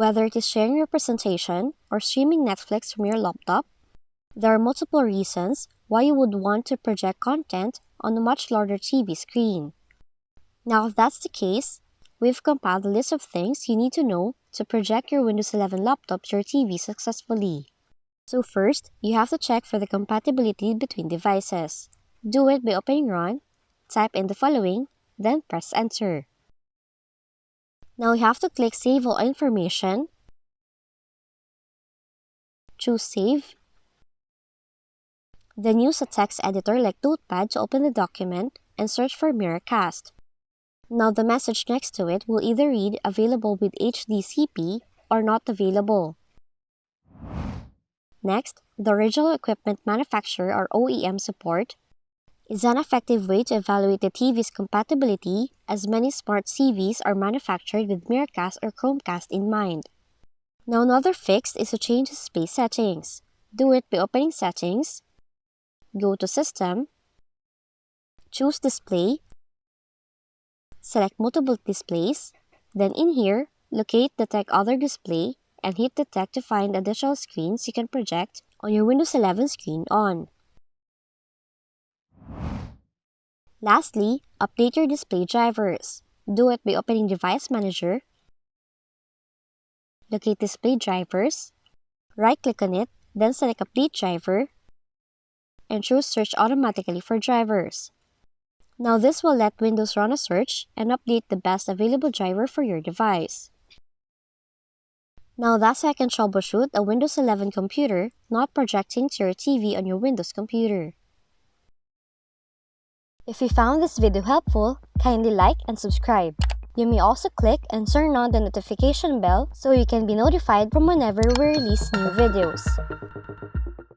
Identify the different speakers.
Speaker 1: Whether it is sharing your presentation or streaming Netflix from your laptop, there are multiple reasons why you would want to project content on a much larger TV screen. Now, if that's the case, we've compiled a list of things you need to know to project your Windows 11 laptop to your TV successfully. So first, you have to check for the compatibility between devices. Do it by opening Run, type in the following, then press Enter. Now you have to click Save All Information, choose Save, then use a text editor like Notepad to open the document and search for Miracast. Now the message next to it will either read Available with HDCP or Not Available. Next, the Original Equipment Manufacturer or OEM support is an effective way to evaluate the TV's compatibility, as many smart TVs are manufactured with Miracast or Chromecast in mind. Now another fix is to change the display settings. Do it by opening Settings, go to System, choose Display, select Multiple Displays, then in here, locate Detect Other Display and hit Detect to find additional screens you can project on your Windows 11 screen on. Lastly, update your display drivers. Do it by opening Device Manager, locate Display Drivers, right-click on it, then select Update Driver, and choose Search Automatically for drivers. Now this will let Windows run a search and update the best available driver for your device. Now that's how I can troubleshoot a Windows 11 computer not projecting to your TV on your Windows computer. If you found this video helpful, kindly like and subscribe. You may also click and turn on the notification bell so you can be notified from whenever we release new videos.